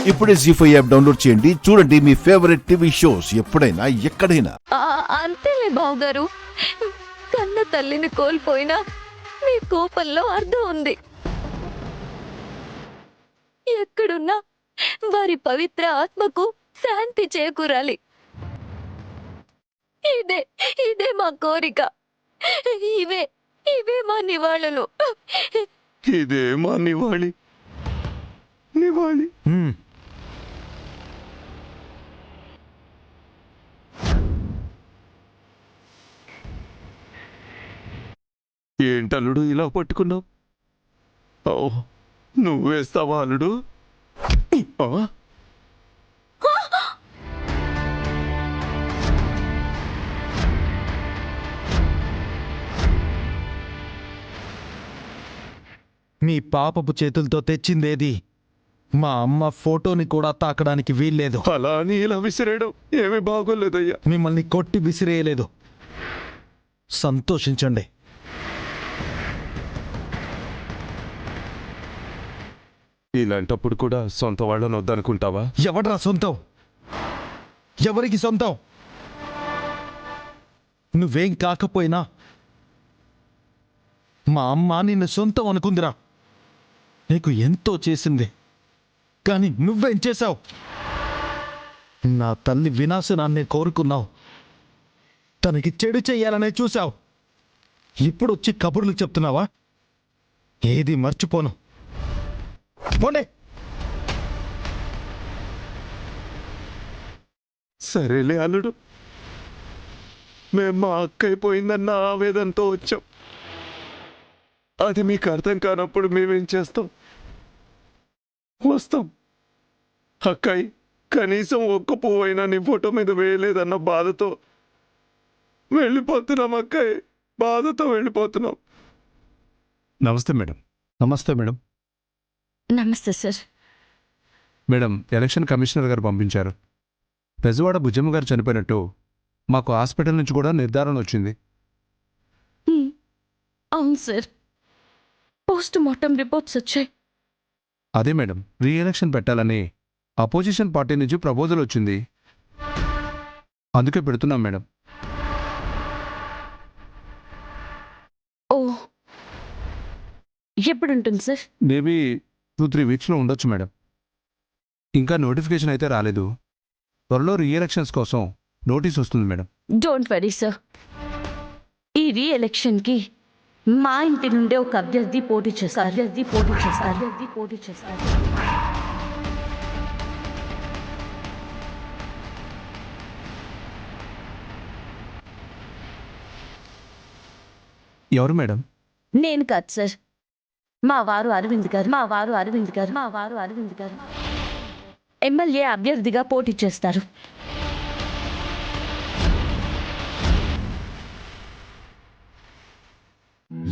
ఇప్పుడే జీ5 app download చేయండి. చూడండి మీ ఫేవరెట్ టీవీ షోస్ ఎప్పుడైనా ఎక్కడైనా. అంతేలే బావగారు, కన్న తల్లిని కోల్పోయినా మీ కోపంలో అర్థం ఉంది. ఎక్కడున్నా వారి పవిత్ర ఆత్మకు శాంతి చేకూరాలి. ఇదే ఇదే మా కోరిక. ఇవే ఇవే మా నివాళులు. ఇదే మా నివాళి. నివాళి. ఏంటల్లుడు ఇలా పట్టుకున్నావు? ఓ, నువ్వేస్తావా అల్లుడు? మీ పాపపు చేతులతో తెచ్చిందేది మా అమ్మ ఫోటోని కూడా తాకడానికి వీల్లేదు. అలా అని ఇలా విసిరేయడం ఏమీ బాగోలేదయ్యా. మిమ్మల్ని కొట్టి విసిరేయలేదు. సంతోషించండి. ఇలాంటప్పుడు కూడా సొంత వాళ్ళని వద్దనుకుంటావా? ఎవడ్రా సొంతం? ఎవరికి సొంతం? నువ్వేం కాకపోయినా మా అమ్మ నిన్ను సొంతం అనుకుందిరా. నీకు ఎంతో చేసింది, కానీ నువ్వేం చేశావు? నా తల్లి వినాశనాన్ని కోరుకున్నావు. తనకి చెడు చెయ్యాలనే చూశావు. ఇప్పుడు వచ్చి కబుర్లు చెప్తున్నావా? ఏది మర్చిపోను. పోండి. సరేలే అల్లుడు, మేము మా అక్క అయిపోయిందన్న ఆవేదనతో వచ్చాం. అది మీకు అర్థం కానప్పుడు మేమేం చేస్తాం? వస్తాం. అక్కాయి కనీసం ఒక్క పువ్వు అయినా నీ ఫోటో మీద వేయలేదన్న బాధతో వెళ్ళిపోతున్నాం. అక్కాయి బాధతో వెళ్ళిపోతున్నాం. నమస్తే మేడం. నమస్తే మేడం. నమస్తే సార్. మేడం, ఎలక్షన్ కమిషనర్ గారు పంపించారు. పెజవాడ బుజ్జమ్మ గారు చనిపోయినట్టు మాకు హాస్పిటల్ నుంచి కూడా నిర్ధారణ వచ్చింది. అవును సార్, పోస్ట్ మార్టం రిపోర్ట్స్ వచ్చాయి. అదే మేడం, రీ ఎలక్షన్ పెట్టాలని అపోజిషన్ పార్టీ నుంచి ప్రపోజల్ వచ్చింది. అందుకే పెడుతున్నాం మేడం. ఓ, ఎప్పుడు ఉంటుంది సార్? మేబీ 2-3 వీక్స్లో ఉండొచ్చు మేడం. ఇంకా నోటిఫికేషన్ అయితే రాలేదు. త్వరలో రీ ఎలక్షన్స్ కోసం నోటీస్ వస్తుంది మేడం. Don't worry sir. ఈ రీ ఎలక్షన్కి మా ఇంటి నుండే ఒక అభ్యర్థి పోటీ చేస్తారు. ఎవరు మేడం? నేను కాదు సార్, మా వారు అరవింద్ గారు ఎమ్మెల్యే అభ్యర్థిగా పోటీ చేస్తారు.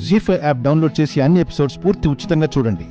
జీ5 యాప్ డౌన్లోడ్ చేసి అన్ని ఎపిసోడ్స్ పూర్తి ఉచితంగా చూడండి.